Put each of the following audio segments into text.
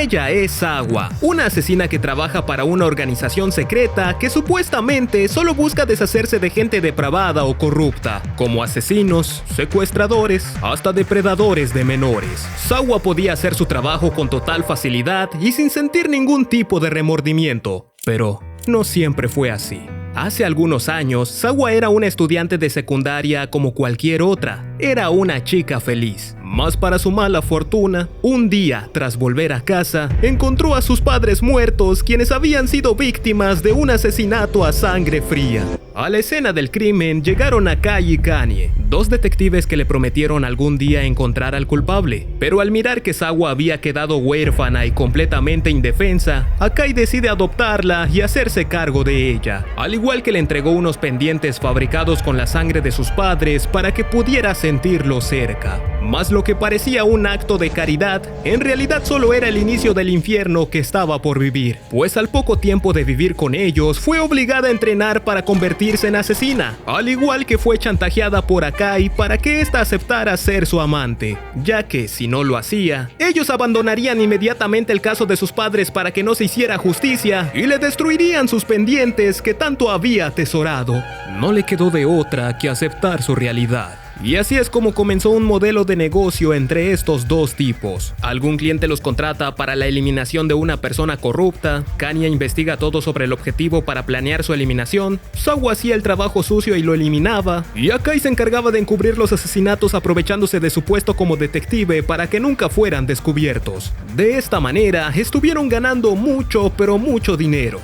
Ella es Sawa, una asesina que trabaja para una organización secreta que supuestamente solo busca deshacerse de gente depravada o corrupta, como asesinos, secuestradores, hasta depredadores de menores. Sawa podía hacer su trabajo con total facilidad y sin sentir ningún tipo de remordimiento, pero no siempre fue así. Hace algunos años, Sawa era una estudiante de secundaria como cualquier otra. Era una chica feliz. Mas para su mala fortuna, un día, tras volver a casa, encontró a sus padres muertos, quienes habían sido víctimas de un asesinato a sangre fría. A la escena del crimen llegaron Akai y Kanye, dos detectives que le prometieron algún día encontrar al culpable. Pero al mirar que Sawa había quedado huérfana y completamente indefensa, Akai decide adoptarla y hacerse cargo de ella, al igual que le entregó unos pendientes fabricados con la sangre de sus padres para que pudiera sentirlo cerca. Mas lo que parecía un acto de caridad, en realidad solo era el inicio del infierno que estaba por vivir, pues al poco tiempo de vivir con ellos, fue obligada a entrenar para convertirse en asesina, al igual que fue chantajeada por Akai para que ésta aceptara ser su amante, ya que si no lo hacía, ellos abandonarían inmediatamente el caso de sus padres para que no se hiciera justicia y le destruirían sus pendientes que tanto había atesorado. No le quedó de otra que aceptar su realidad. Y así es como comenzó un modelo de negocio entre estos dos tipos. Algún cliente los contrata para la eliminación de una persona corrupta, Kanye investiga todo sobre el objetivo para planear su eliminación, Sawa hacía el trabajo sucio y lo eliminaba, y Akai se encargaba de encubrir los asesinatos aprovechándose de su puesto como detective para que nunca fueran descubiertos. De esta manera, estuvieron ganando mucho pero mucho dinero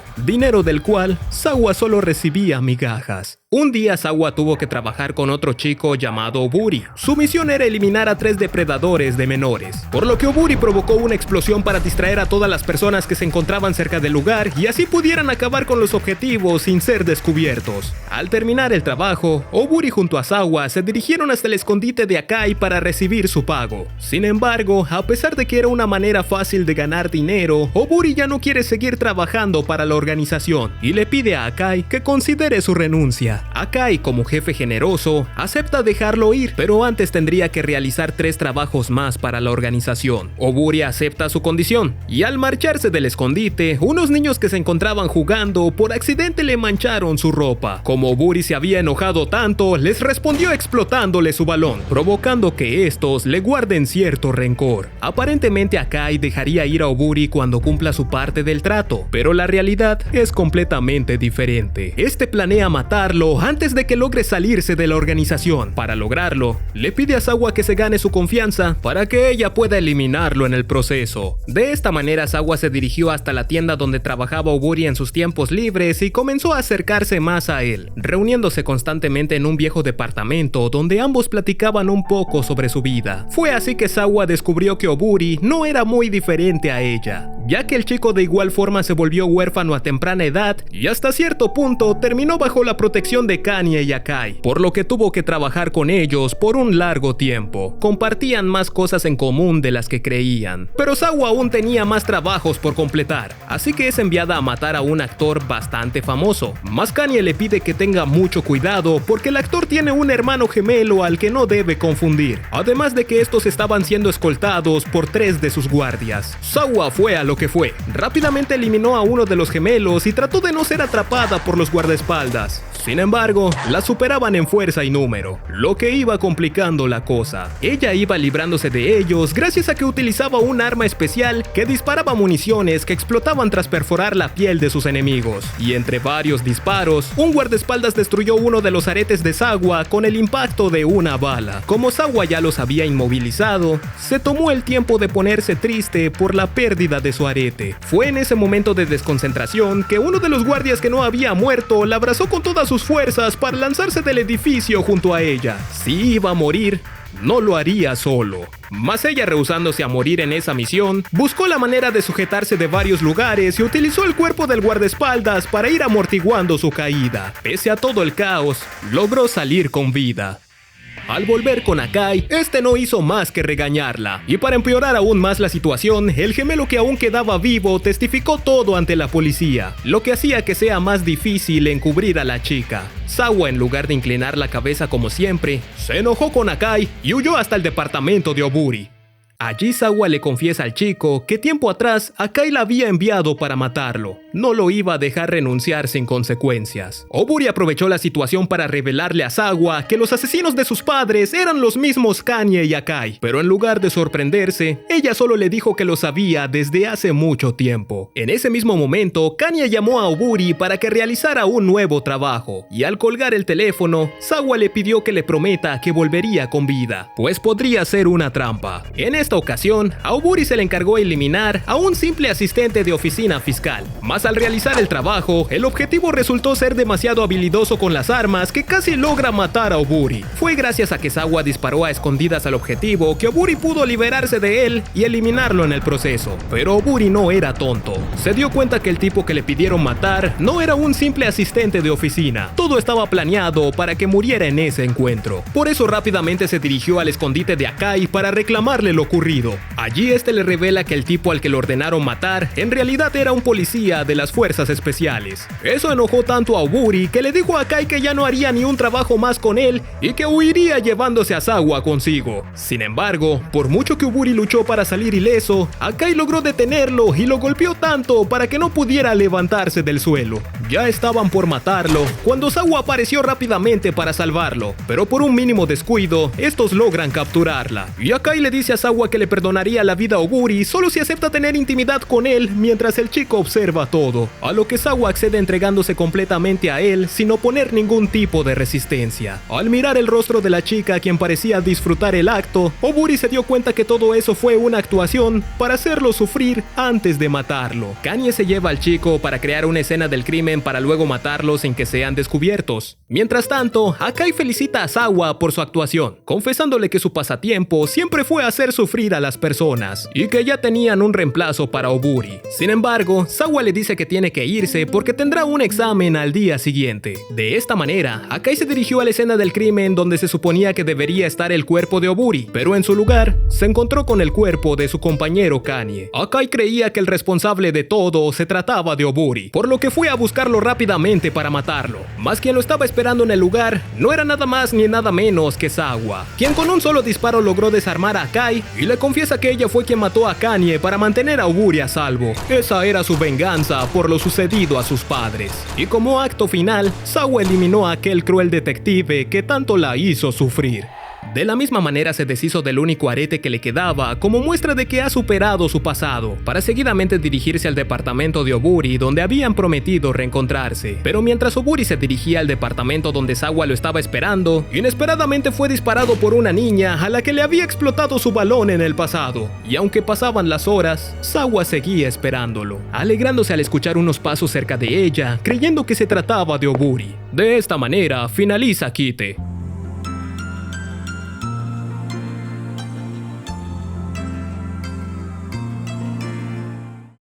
del cual Sawa solo recibía migajas. Un día Sawa tuvo que trabajar con otro chico llamado Oburi. Su misión era eliminar a 3 depredadores de menores, por lo que Oburi provocó una explosión para distraer a todas las personas que se encontraban cerca del lugar y así pudieran acabar con los objetivos sin ser descubiertos. Al terminar el trabajo, Oburi junto a Sawa se dirigieron hasta el escondite de Akai para recibir su pago. Sin embargo, a pesar de que era una manera fácil de ganar dinero, Oburi ya no quiere seguir trabajando para la organización y le pide a Akai que considere su renuncia. Akai, como jefe generoso, acepta dejarlo ir, pero antes tendría que realizar 3 trabajos más para la organización. Oburi acepta su condición, y al marcharse del escondite, unos niños que se encontraban jugando por accidente le mancharon su ropa. Como Oburi se había enojado tanto, les respondió explotándole su balón, provocando que estos le guarden cierto rencor. Aparentemente Akai dejaría ir a Oburi cuando cumpla su parte del trato, pero la realidad es completamente diferente. Este planea matarlo antes de que logre salirse de la organización. Para lograrlo, le pide a Sawa que se gane su confianza para que ella pueda eliminarlo en el proceso. De esta manera, Sawa se dirigió hasta la tienda donde trabajaba Oburi en sus tiempos libres y comenzó a acercarse más a él, reuniéndose constantemente en un viejo departamento donde ambos platicaban un poco sobre su vida. Fue así que Sawa descubrió que Oburi no era muy diferente a ella, ya que el chico de igual forma se volvió huérfano a temprana edad y hasta cierto punto terminó bajo la protección de Kanye y Akai, por lo que tuvo que trabajar con ellos por un largo tiempo. Compartían más cosas en común de las que creían, pero Sawa aún tenía más trabajos por completar, así que es enviada a matar a un actor bastante famoso. Mas Kanye le pide que tenga mucho cuidado porque el actor tiene un hermano gemelo al que no debe confundir, además de que estos estaban siendo escoltados por 3 de sus guardias. Sawa fue a lo que fue, rápidamente eliminó a uno de los gemelos y trató de no ser atrapada por los guardaespaldas. Sin embargo, la superaban en fuerza y número, lo que iba complicando la cosa. Ella iba librándose de ellos gracias a que utilizaba un arma especial que disparaba municiones que explotaban tras perforar la piel de sus enemigos. Y entre varios disparos, un guardaespaldas destruyó uno de los aretes de Sawa con el impacto de una bala. Como Sawa ya los había inmovilizado, se tomó el tiempo de ponerse triste por la pérdida de su arete. Fue en ese momento de desconcentración que uno de los guardias que no había muerto la abrazó con todas sus fuerzas para lanzarse del edificio junto a ella. Si iba a morir, no lo haría solo. Mas ella, rehusándose a morir en esa misión, buscó la manera de sujetarse de varios lugares y utilizó el cuerpo del guardaespaldas para ir amortiguando su caída. Pese a todo el caos, logró salir con vida. Al volver con Akai, este no hizo más que regañarla, y para empeorar aún más la situación, el gemelo que aún quedaba vivo testificó todo ante la policía, lo que hacía que sea más difícil encubrir a la chica. Sawa, en lugar de inclinar la cabeza como siempre, se enojó con Akai y huyó hasta el departamento de Oburi. Allí Sawa le confiesa al chico que tiempo atrás Akai la había enviado para matarlo. No lo iba a dejar renunciar sin consecuencias. Oburi aprovechó la situación para revelarle a Sawa que los asesinos de sus padres eran los mismos Kanye y Akai, pero en lugar de sorprenderse, ella solo le dijo que lo sabía desde hace mucho tiempo. En ese mismo momento, Kanye llamó a Oburi para que realizara un nuevo trabajo, y al colgar el teléfono, Sawa le pidió que le prometa que volvería con vida, pues podría ser una trampa. En esta ocasión, a Oburi se le encargó eliminar a un simple asistente de oficina fiscal. Mas al realizar el trabajo, el objetivo resultó ser demasiado habilidoso con las armas que casi logra matar a Oburi. Fue gracias a que Sawa disparó a escondidas al objetivo que Oburi pudo liberarse de él y eliminarlo en el proceso. Pero Oburi no era tonto. Se dio cuenta que el tipo que le pidieron matar no era un simple asistente de oficina. Todo estaba planeado para que muriera en ese encuentro. Por eso rápidamente se dirigió al escondite de Akai para reclamarle lo ocurrido. Allí este le revela que el tipo al que le ordenaron matar en realidad era un policía de las fuerzas especiales. Eso enojó tanto a Oburi que le dijo a Akai que ya no haría ni un trabajo más con él y que huiría llevándose a Sawa consigo. Sin embargo, por mucho que Oburi luchó para salir ileso, Akai logró detenerlo y lo golpeó tanto para que no pudiera levantarse del suelo. Ya estaban por matarlo cuando Sawa apareció rápidamente para salvarlo, pero por un mínimo descuido, estos logran capturarla. Y Akai le dice a Sawa que le perdonaría la vida a Oburi solo si acepta tener intimidad con él mientras el chico observa todo, a lo que Sawa accede entregándose completamente a él sin oponer ningún tipo de resistencia. Al mirar el rostro de la chica, quien parecía disfrutar el acto, Oburi se dio cuenta que todo eso fue una actuación para hacerlo sufrir antes de matarlo. Kanye se lleva al chico para crear una escena del crimen para luego matarlo sin que sean descubiertos. Mientras tanto, Akai felicita a Sawa por su actuación, confesándole que su pasatiempo siempre fue hacer sufrir a las personas y que ya tenían un reemplazo para Oburi. Sin embargo, Sawa le dice que tiene que irse porque tendrá un examen al día siguiente. De esta manera, Akai se dirigió a la escena del crimen donde se suponía que debería estar el cuerpo de Oburi, pero en su lugar se encontró con el cuerpo de su compañero Kanye. Akai creía que el responsable de todo se trataba de Oburi, por lo que fue a buscarlo rápidamente para matarlo. Mas quien lo estaba esperando en el lugar no era nada más ni nada menos que Sawa, quien con un solo disparo logró desarmar a Akai y le confiesa que ella fue quien mató a Kanye para mantener a Oburi a salvo. Esa era su venganza por lo sucedido a sus padres. Y como acto final, Sawa eliminó a aquel cruel detective que tanto la hizo sufrir. De la misma manera se deshizo del único arete que le quedaba como muestra de que ha superado su pasado, para seguidamente dirigirse al departamento de Oburi donde habían prometido reencontrarse. Pero mientras Oburi se dirigía al departamento donde Sawa lo estaba esperando, inesperadamente fue disparado por una niña a la que le había explotado su balón en el pasado. Y aunque pasaban las horas, Sawa seguía esperándolo, alegrándose al escuchar unos pasos cerca de ella, creyendo que se trataba de Oburi. De esta manera finaliza Kite.